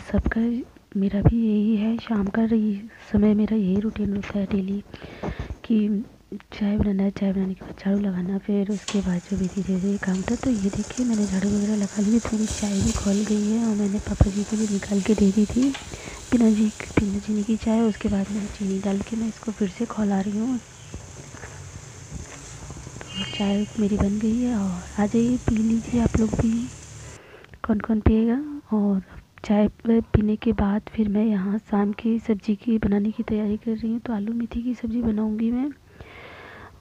सबका मेरा भी यही है, शाम का समय मेरा यही रूटीन होता है डेली कि चाय बनाना है, चाय बनाने के बाद झाड़ू लगाना, फिर उसके बाद जो भी धीरे धीरे काम था। तो ये देखिए मैंने झाड़ू वगैरह लगा ली, थोड़ी चाय भी खोल गई है और मैंने पापा जी को भी निकाल के दे दी थी बिना चीनी की चाय। उसके बाद मैंने चीनी डाल के मैं इसको फिर से खौला रही हूँ। तो चाय मेरी बन गई है और आ जाइए पी लीजिए आप लोग भी, कौन कौन पिएगा। और चाय पीने के बाद फिर मैं यहाँ शाम की सब्ज़ी की बनाने की तैयारी कर रही हूँ। तो आलू मेथी की सब्ज़ी बनाऊँगी मैं।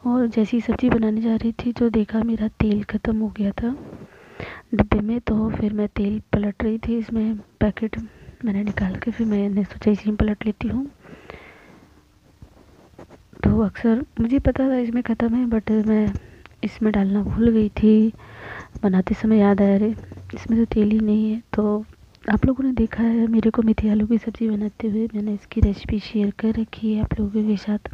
और जैसी सब्ज़ी बनाने जा रही थी तो देखा मेरा तेल ख़त्म हो गया था डिब्बे में। तो फिर मैं तेल पलट रही थी, इसमें पैकेट मैंने निकाल के फिर मैंने सोचा इसी में पलट लेती हूँ। तो अक्सर मुझे पता था इसमें ख़त्म है, बट मैं इसमें डालना भूल गई थी। बनाते समय याद आया, अरे इसमें तो तेल ही नहीं है। तो आप लोगों ने देखा है मेरे को मेथी आलू की सब्ज़ी बनाते हुए, मैंने इसकी रेसिपी शेयर कर रखी है आप लोगों के साथ।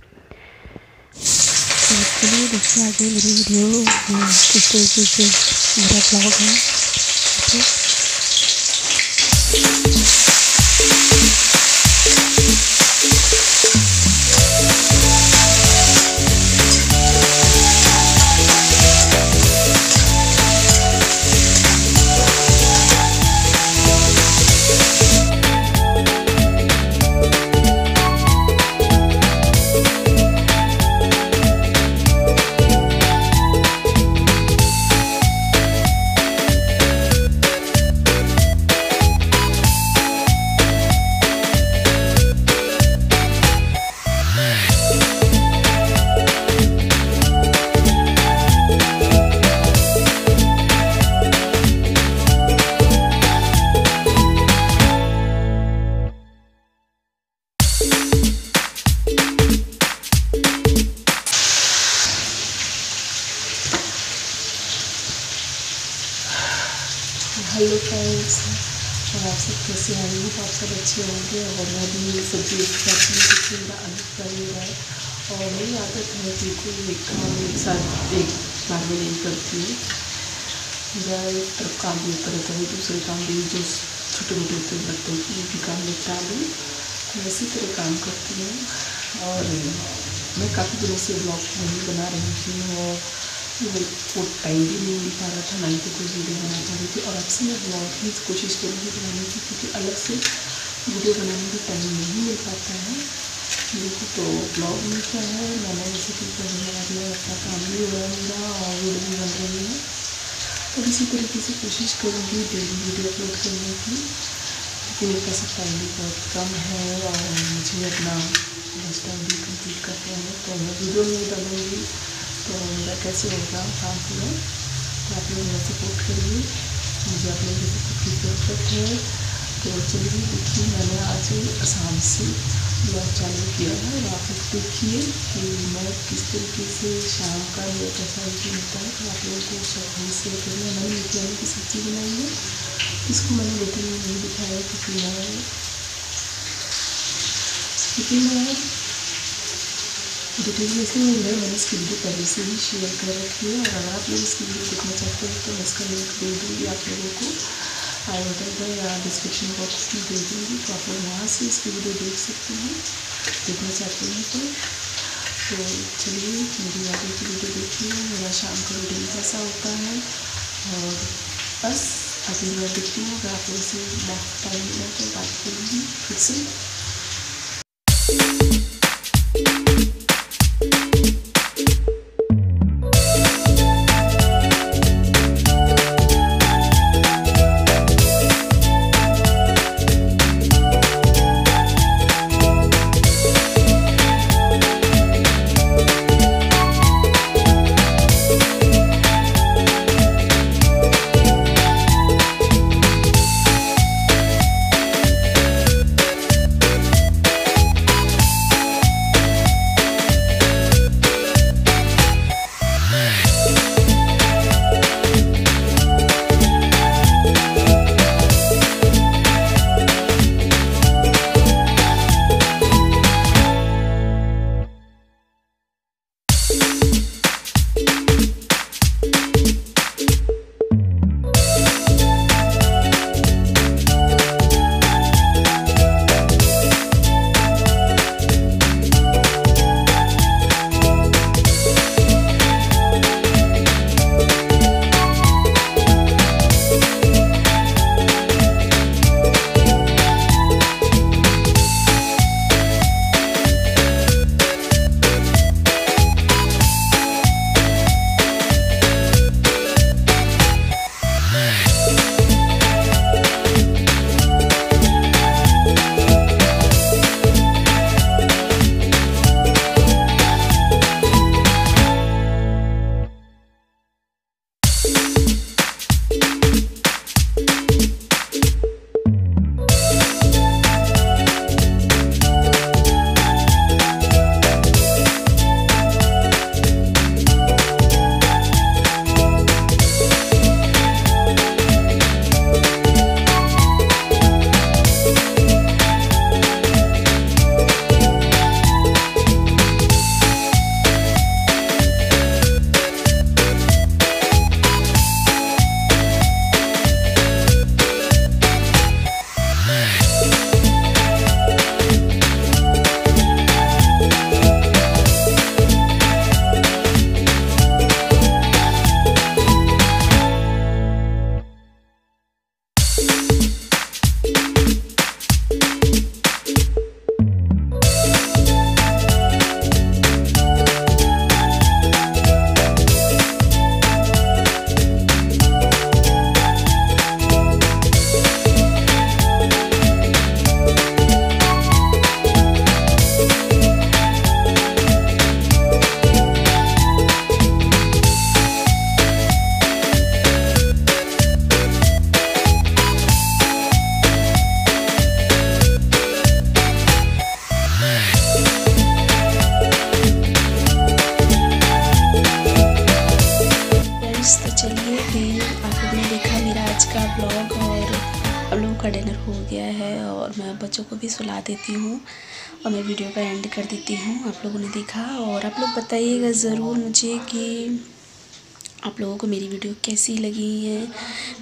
तो चलिए देखिए आगे मेरी वीडियो किस तरीके से मेरा ब्लॉग है। हेलो फ्रेंड्स, और आप सब कैसे हैं? आप सब अच्छे होंगे। और मैं भी सब्जी देखिए मेरा अलग करेगा है। और मेरी आदत है कि कोई एक काम एक साथ एक बार में नहीं करती हूँ। मेरा एक तरफ काम भी होता रहता है, दूसरे काम भी जो छोटे मोटे होते रहते हैं वो भी काम निपटा लूँ। तो इसी तरह काम करती हूँ। और मैं काफ़ी दिनों से ब्लॉग नहीं बना रही थी और मेरे को टाइम भी नहीं मिल पा रहा था, ना ही तो कोई वीडियो बनाना चाह रही थी। और अक्सर मैं ब्लॉग ही कोशिश करूँगी बनाने की, क्योंकि अलग से वीडियो बनाने का टाइम नहीं मिल पाता है मेरे को। तो ब्लॉग में क्या है, मैंने जैसे कि अपना काम भी हो रहा है मेरा और वीडियो भी बन रही है। तो इसी तरीके से कोशिश करूँगी डेली वीडियो अपलोड करने की, लेकिन मेरे पास टाइम भी बहुत कम है और मुझे अपना लंच टाइम भी कंप्लीट करते हैं। तो मैं वीडियो नहीं डालूँगी तो मेरा कैसे होगा काम पूरा। तो आप लोग मेरा सपोर्ट करिए, मुझे आप लोगों की सपोर्ट की ज़रूरत है। तो चलिए देखिए, मैंने आज आसाम से ब्लॉग चालू किया है और आप लोग देखिए कि मैं किस तरीके से शाम का मेरा कैसा रूटीन होता है। तो आप लोगों को सब वही शेयर करिए। मैंने मेथी आलू की सब्ज़ी बनाई है, इसको मैंने डिटेल में नहीं दिखाया क्योंकि मैं डिटेल में इसलिए नहीं है, मैंने इसकी वीडियो पहले से ही शेयर कर रखी है। और अगर आप लोग इसकी वीडियो देखना चाहते हैं तो मैं इसका लिंक दे दूँगी आप लोगों को, आई बटन पर या डिस्क्रिप्शन बॉक्स में दे दूँगी। तो आप लोग वहाँ से इसकी वीडियो देख सकते हैं, देखना चाहते हैं तो चलिए मेरी आगे की वीडियो देखिए। मेरा शाम का रूटीन कैसा होता है और बस अभी मैं देखती हूँ। अगर आप लोगों से टाइम मिला तो बात करूँगी फिर से। का डिनर हो गया है और मैं बच्चों को भी सुला देती हूँ और मैं वीडियो का एंड कर देती हूँ। आप लोगों ने देखा और आप लोग बताइएगा ज़रूर मुझे कि आप लोगों को मेरी वीडियो कैसी लगी है,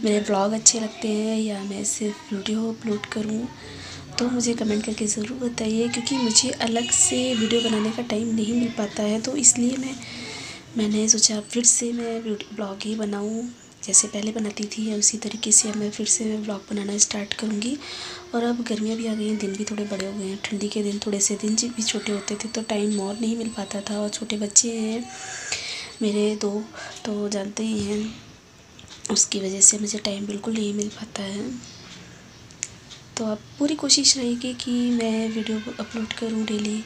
मेरे ब्लॉग अच्छे लगते हैं या मैं सिर्फ वीडियो अपलोड करूँ, तो मुझे कमेंट करके ज़रूर बताइए। क्योंकि मुझे अलग से वीडियो बनाने का टाइम नहीं मिल पाता है, तो इसलिए मैंने सोचा फिर से मैं ब्लॉग ही बनाऊँ। जैसे पहले बनाती थी उसी तरीके से अब मैं फिर से ब्लॉग बनाना स्टार्ट करूँगी। और अब गर्मियाँ भी आ गई हैं, दिन भी थोड़े बड़े हो गए हैं। ठंडी के दिन थोड़े से दिन भी छोटे होते थे तो टाइम और नहीं मिल पाता था, और छोटे बच्चे हैं मेरे 2, तो जानते ही हैं, उसकी वजह से मुझे टाइम बिल्कुल नहीं मिल पाता है। तो अब पूरी कोशिश रहेगी कि मैं वीडियो अपलोड करूँ, डेली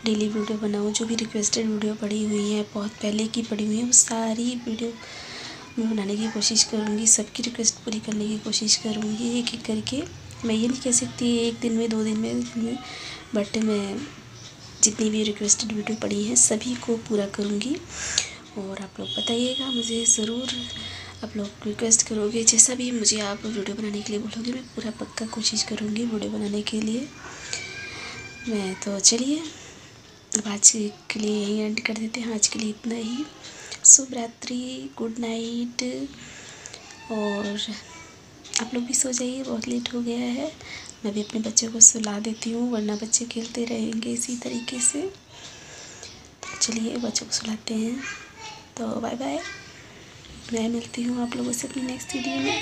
वीडियो बनाऊँ। जो भी रिक्वेस्टेड वीडियो पड़ी हुई है, बहुत पहले की पड़ी हुई है, वो सारी वीडियो मैं बनाने की कोशिश करूँगी, सबकी रिक्वेस्ट पूरी करने की कोशिश करूँगी एक एक करके। मैं ये नहीं कह सकती एक दिन में 2 दिन में, बट मैं जितनी भी रिक्वेस्टेड वीडियो पड़ी हैं सभी को पूरा करूँगी। और आप लोग बताइएगा मुझे ज़रूर, आप लोग रिक्वेस्ट करोगे जैसा भी मुझे आप वीडियो बनाने के लिए बोलोगे, मैं पूरा पक्का कोशिश करूँगी वीडियो बनाने के लिए। मैं तो चलिए अब आज के लिए यहीं एंड कर देते हैं। आज के लिए इतना ही। शुभ रात्रि, गुड नाइट। और आप लोग भी सो जाइए, बहुत लेट हो गया है। मैं भी अपने बच्चों को सुला देती हूँ, वरना बच्चे खेलते रहेंगे इसी तरीके से। तो चलिए बच्चों को सुलाते हैं। तो बाय बाय, मैं मिलती हूँ आप लोगों से अपनी नेक्स्ट वीडियो में।